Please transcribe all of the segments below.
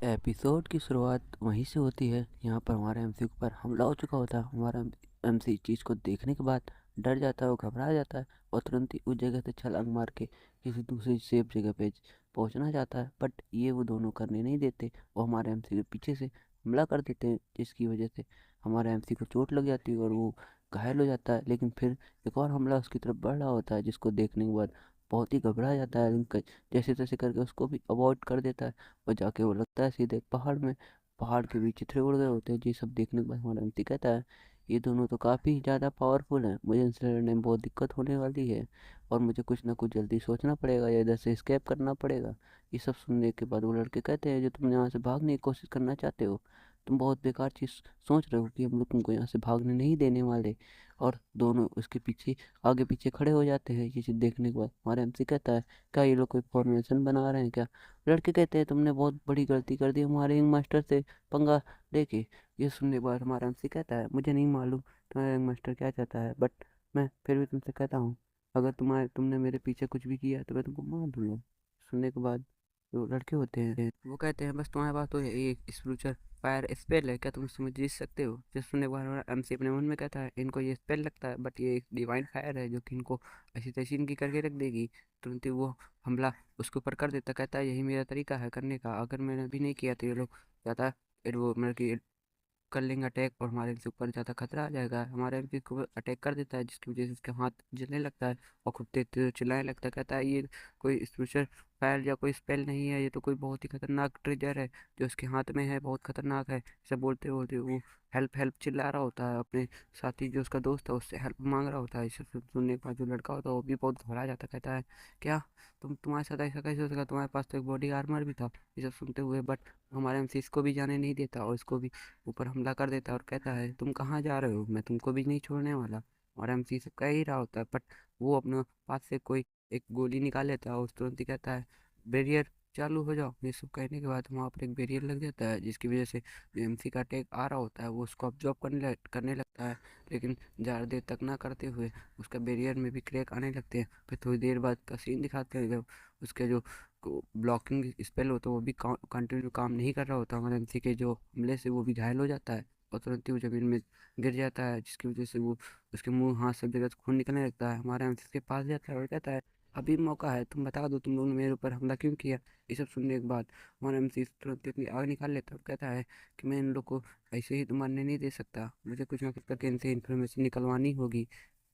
Episode की शुरुआत वहीं से होती है। यहाँ पर हमारा एमसी के ऊपर हमला हो चुका होता है। हमारा एमसी चीज़ को देखने के बाद डर जाता है, वो घबरा जाता है और तुरंत ही उस जगह से छलांग मार के किसी दूसरी सेफ जगह पे पहुँचना चाहता है। बट ये वो दोनों करने नहीं देते। वो हमारे एमसी के पीछे से हमला कर देते हैं, जिसकी वजह से हमारे एमसी को चोट लग जाती है और वो घायल हो जाता है। लेकिन फिर एक और हमला उसकी तरफ बढ़ रहा होता है, जिसको देखने के बाद बहुत ही घबरा जाता है, लेकिन जैसे तैसे करके उसको भी अवॉइड कर देता है। और जाके वो लगता है सीधे पहाड़ में। पहाड़ के बीच चित्रे उड़ गए होते हैं। ये सब देखने के बाद हमारा एमसी कहता है ये दोनों तो काफ़ी ज़्यादा पावरफुल हैं, मुझे इनसे लड़ने में बहुत दिक्कत होने वाली है और मुझे कुछ ना कुछ जल्दी सोचना पड़ेगा या इधर से स्केप करना पड़ेगा। ये सब सुनने के बाद वो लड़के कहते हैं जो तुम यहाँ से भागने की कोशिश करना चाहते हो, तुम बहुत बेकार चीज़ सोच रहे हो कि हम लोग तुमको यहाँ से भागने नहीं देने वाले। और दोनों उसके पीछे आगे पीछे खड़े हो जाते हैं। ये चीज़ देखने के बाद हमारा एमसी कहता है क्या ये लोग कोई फॉर्मेशन बना रहे हैं क्या। लड़के कहते हैं तुमने बहुत बड़ी गलती कर दी हमारे रिंग मास्टर से पंगा लेके। ये सुनने के बाद हमारा एमसी कहता है मुझे नहीं मालूम तुम्हारा रिंग मास्टर क्या चाहता है, बट मैं फिर भी तुमसे कहता हूँ अगर तुमने मेरे पीछे कुछ भी किया तो मैं तुमको मार दूंगा। सुनने के बाद जो लड़के होते हैं वो कहते हैं बस तुम्हारे पास तो ये स्पिरिचुअल फायर स्पेल है, क्या तुम इसमें जीत सकते हो। जिस सुनने के बाद हमारा एमसी अपने मन में कहता है इनको ये स्पेल लगता है, बट ये एक डिवाइन फायर है जो कि इनको ऐसी तैसी इनकी करके रख देगी। तुरंत ही वो हमला उसके ऊपर कर देता, कहता है यही मेरा तरीका है करने का, अगर मैंने अभी नहीं किया तो ये लोग ज़्यादा वो मतलब कि कर लेंगे अटैक और हमारे से ऊपर ज़्यादा खतरा आ जाएगा। हमारे एमपी को अटैक कर देता है, जिसकी वजह से उसके हाथ जलने लगता है और खूब तेज तेज चिल्लाने लगता है। कहता है ये कोई स्पेशल फायर या कोई स्पेल नहीं है, ये तो कोई बहुत ही खतरनाक ट्रेजर है जो उसके हाथ में है, बहुत खतरनाक है। सब बोलते बोलते वो हेल्प हेल्प चिल्ला रहा होता है, अपने साथी जो उसका दोस्त है उससे हेल्प मांग रहा होता है। इसे सुनने के बाद जो लड़का होता है वो भी बहुत घबरा जाता है। कहता है क्या तुम्हारे साथ ऐसा कैसे हो सका, तुम्हारे पास तो एक बॉडी आर्मर भी था। ये सब सुनते हुए बट हमारे एमसी इसको भी जाने नहीं देता और इसको भी ऊपर हमला कर देता है और कहता है तुम कहाँ जा रहे हो, मैं तुमको भी नहीं छोड़ने वाला। और एमसी सब कह ही रहा होता है बट वो अपने पास से कोई एक गोली निकाल लेता है और उस तुरंत ही कहता है बैरियर चालू हो जाओ। ये सब कहने के बाद वहाँ पर एक बैरियर लग जाता है, जिसकी वजह से जो एमसी का अटैक आ रहा होता है वो उसको ऑब्जॉर्व करने लगता है। लेकिन ज़्यादा देर तक ना करते हुए उसका बैरियर में भी क्रैक आने लगते हैं। फिर थोड़ी देर बाद का सीन दिखाते हैं जब उसके जो ब्लॉकिंग स्पेल होता है वो भी कंटिन्यू काम नहीं कर रहा होता। हमारे एमसी के जो हमले से वो भी घायल हो जाता है और तुरंत ही वो जमीन में गिर जाता है, जिसकी वजह से वो उसके मुंह हाथ सब जगह से खून निकलने लगता है। हमारा एमसी के पास जाता है और कहता है अभी मौका है, तुम बता दो तुम लोगों ने मेरे ऊपर हमला क्यों किया। ये सब सुनने के बाद हमारा एमसी तुरंत ही अपनी आग निकाल लेता है और कहता है कि मैं इन लोग को ऐसे ही तो मरने नहीं दे सकता, मुझे कुछ ना कुछ करके इनसे इन्फॉर्मेशन निकलवानी होगी।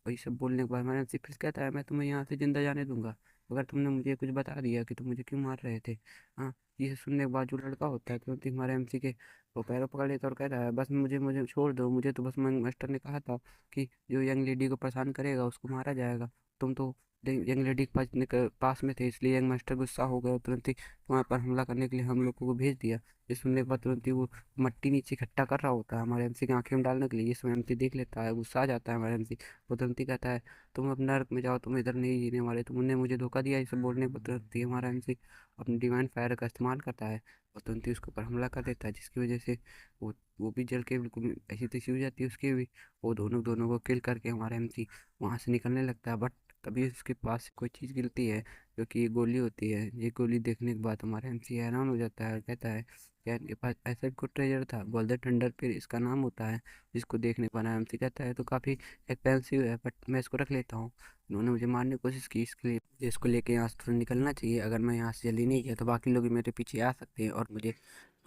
वही सब बोलने के बाद हमारा एमसी फिर कहता है मैं तुम्हें यहाँ से जिंदा जाने दूंगा अगर तुमने मुझे कुछ बता दिया कि तुम मुझे क्यों मार रहे थे। हाँ, ये सुनने के बाद जो लड़का होता है तुरंत ही हमारे एमसी के वो पैरों पकड़ लेता है और कहता है बस मुझे मुझे छोड़ दो, मुझे तो बस मास्टर ने कहा था कि जो यंग लेडी को परेशान करेगा उसको मारा जाएगा। तुम तो यंग लेडी के पास में थे, इसलिए यंग मास्टर गुस्सा हो गया और तुरंत ही तुम्हारे पर हमला करने के लिए हम लोगों को भेज दिया। ये सुनने के बाद तुरंत ही वो मट्टी नीचे इकट्ठा कर रहा होता है हमारे एमसी की आंखें में डालने के लिए। ये समय एमसी देख लेता है, गुस्सा आ जाता है हमारे एमसी। वो तुरंत ही कहता है तुम अपने नर्क में जाओ, तुम इधर नहीं जीने वाले, तुमने मुझे धोखा दिया। ये सब बोलने पर तुरंत ही हमारा एमसी अपनी डिवाइन फायर का इस्तेमाल करता है और तुरंत ही उसके ऊपर हमला कर देता है, जिसकी वजह से वो वो भी जल के बिल्कुल ऐसी तैसी हो जाती है उसकी भी। वो दोनों दोनों को किल करके हमारा एमसी वहाँ से निकलने लगता है। बट तभी उसके पास कोई चीज़ गिरती है जो कि ये गोली होती है। ये गोली देखने के बाद हमारा एमसी हैरान हो जाता है और कहता है यार इनके पास ऐसा भी कोई ट्रेजर था, गोल्डन थंडर फिर इसका नाम होता है, जिसको देखने पर एमसी कहता है तो काफ़ी एक्सपेंसिव है बट मैं इसको रख लेता हूँ। उन्होंने मुझे मारने की कोशिश की, इसके लिए मुझे इसको लेके यहाँ से तुरंत निकलना चाहिए। अगर मैं यहाँ से जल्दी नहीं गया तो बाकी लोग भी मेरे पीछे आ सकते हैं और मुझे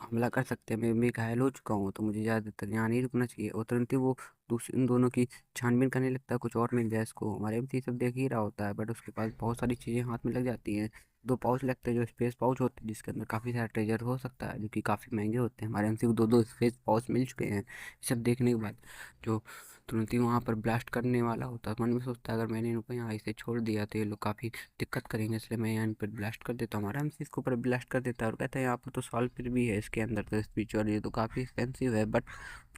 हमला कर सकते हैं। मैं भी घायल हो चुका हूँ तो मुझे ज़्यादा तक यहाँ नहीं रुकना चाहिए। और तुरंत ही वो दूसरे उन दोनों की छानबीन करने लगता है, कुछ और मिल जाए इसको। हमारे एमसी सब देख ही रहा होता है बट उसके पास बहुत सारी चीज़ें हाथ में लग जाती हैं। दो पाउच लगते हैं जो स्पेस पाउच होते हैं, जिसके अंदर काफ़ी सारा ट्रेजर हो सकता है जो कि काफ़ी महंगे होते हैं। हमारे एमसी को दो दो स्पेस पाउच मिल चुके हैं। ये सब देखने के बाद जो तुरंत ही वहाँ पर ब्लास्ट करने वाला होता है, मन में सोचता है अगर मैंने इनको यहाँ ऐसे छोड़ दिया तो ये लोग काफ़ी दिक्कत करेंगे, इसलिए मैं यहाँ इन पर ब्लास्ट कर देता हूँ। हमारा एमसी इसके ऊपर ब्लास्ट कर देता है और कहता है यहाँ पर तो सॉल्व फिर भी है इसके अंदर तो स्पिरिचुअल, ये तो काफ़ी एक्सपेंसिव है बट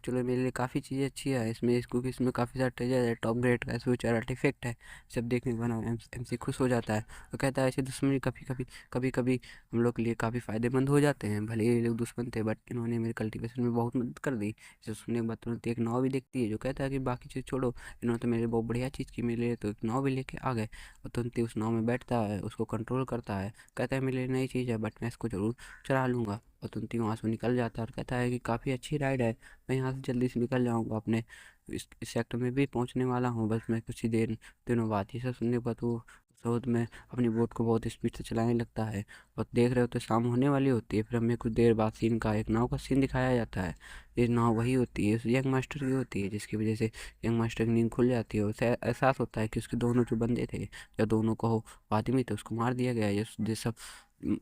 चलो मेरे लिए काफ़ी चीज़ें अच्छी है इसमें, क्योंकि इसमें काफ़ी सारा ट्रेजर है, टॉप ग्रेड का फ्यूचर आर्टिफैक्ट है। सब देखने के बाद एमसी खुश हो जाता है और कहता है ऐसे दुश्मनी कभी कभी हम लोग के लिए काफ़ी फ़ायदेमंद हो जाते हैं। भले ये लोग दुश्मन थे बट इन्होंने मेरे कल्टीवेशन में बहुत मदद कर दी। इसे सुनने के बाद तुरंत एक नाव भी देखती है जो कहता है कि बाकी चीज़ छोड़ो, इन्होंने तो मेरे बहुत बढ़िया चीज़ की मेरे लिए, तो एक नाव भी लेके आ गए। और तुरंत ही उस नाव में बैठता है, उसको कंट्रोल करता है, कहता है मेरे लिए नई चीज़ है बट मैं इसको ज़रूर चला लूँगा। और तुरंत ही वहाँ से निकल जाता है और कहता है कि काफ़ी अच्छी राइड है, मैं यहाँ से जल्दी से निकल जाऊँगा, अपने इस सेक्टर में भी पहुँचने वाला हूँ, बस मैं कुछ ही दिनों बाद। ये सब सुनने के बाद वो सऊद में अपनी बोट को बहुत स्पीड से चलाने लगता है और देख रहे हो तो शाम होने वाली होती है। फिर हमें कुछ देर बाद सीन का एक नाव का सीन दिखाया जाता है। ये नाव वही होती है, उस यंग मास्टर की होती है, जिसकी वजह से यंग मास्टर की नींद खुल जाती है। उसे एहसास होता है कि उसके दोनों जो बंदे थे या दोनों को आदमी थे उसको मार दिया गया है। ये सब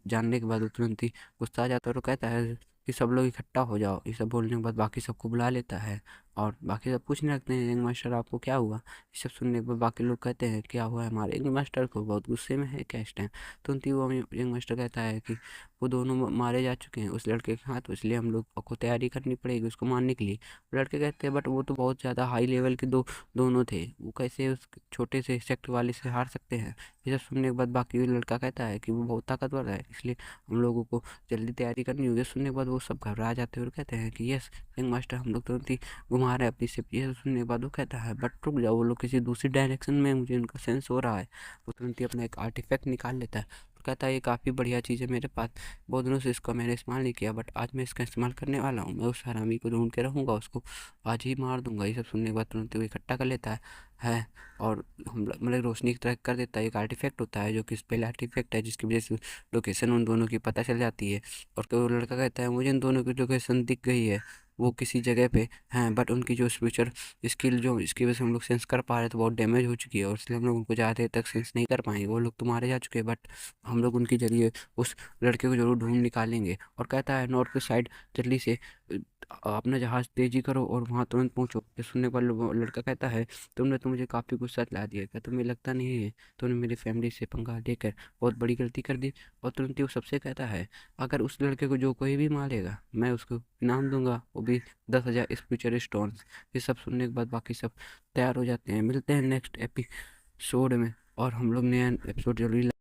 जानने के बाद वो तुरंत ही गुस्सा आ जाता है और कहता है कि सब लोग इकट्ठा हो जाओ। ये सब बोलने के बाद बाकी सबको बुला लेता है और बाकी सब पूछने लगते हैं, यंग मास्टर आपको क्या हुआ? ये सब सुनने के बाद बाकी लोग कहते हैं क्या हुआ है हमारे यंग मास्टर को, बहुत गुस्से में है क्या इस टाइम? तुरंत ही वो यंग मास्टर कहता है कि वो दोनों मारे जा चुके हैं उस लड़के के हाथ, तो इसलिए हम लोग को तैयारी करनी पड़ेगी उसको मारने के लिए। लड़के कहते हैं बट वो तो बहुत ज़्यादा हाई लेवल के दोनों थे, वो कैसे उस छोटे से सेक्टर वाले से हार सकते हैं? ये सब सुनने के बाद बाकी लड़का कहता है कि वो बहुत ताकतवर है, इसलिए हम लोगों को जल्दी तैयारी करनी होगी। सुनने के बाद वो सब घबरा जाते हैं और कहते हैं कि यस यंग मास्टर, हम लोग तुरंत ही घुमा रहे हैं अपनी शिप। ये सब सुनने के बाद वो कहता है बट रुक जाओ, वो लोग किसी दूसरी डायरेक्शन में, मुझे उनका सेंस हो रहा है। वो तुरंत ही अपना एक आर्टिफैक्ट निकाल लेता है और कहता है ये काफ़ी बढ़िया चीज़ है मेरे पास, बहुत दिनों से इसका मैंने इस्तेमाल नहीं किया, बट आज मैं इसका इस्तेमाल करने वाला हूँ। मैं उस हरामी को ढूंढ के रहूँगा, उसको आज ही मार दूंगा। ये सब सुनने के बाद तुरंत वो इकट्ठा कर लेता है और हम मतलब रोशनी की तरह कर देता है। एक आर्टिफैक्ट होता है जो कि स्पेल आर्टिफैक्ट है, जिसकी वजह से लोकेशन उन दोनों की पता चल जाती है। और तो वो लड़का कहता है मुझे इन दोनों की लोकेशन दिख गई है, वो किसी जगह पे हैं, बट उनकी जो फ्यूचर स्किल जो इसकी वजह से हम लोग सेंस कर पा रहे हैं तो बहुत डैमेज हो चुकी है, और इसलिए हम लोग उनको ज़्यादा देर तक सेंस नहीं कर पाएंगे। वो लोग तो मारे जा चुके हैं, बट हम लोग उनके जरिए उस लड़के को जरूर ढूंढ निकालेंगे। और कहता है नॉर्थ की साइड जल्दी से अपना जहाज़ तेजी करो और वहाँ तुरंत पहुँचो। ये सुनने पर वो लड़का कहता है तुमने तो मुझे काफ़ी गुस्सा दिला दिया, क्या तुम्हें लगता नहीं है तुमने मेरी फैमिली से पंगा लेकर बहुत बड़ी गलती कर दी? और तुरंत ही वो सबसे कहता है अगर उस लड़के को जो कोई भी मारेगा मैं उसको इनाम दूंगा, वो भी 10,000 स्पिरिचुअल स्टोन्स। ये सब सुनने के बाद बाकी सब तैयार हो जाते हैं। मिलते हैं नेक्स्ट एपिसोड में और हम लोग नया एपिसोड जरूर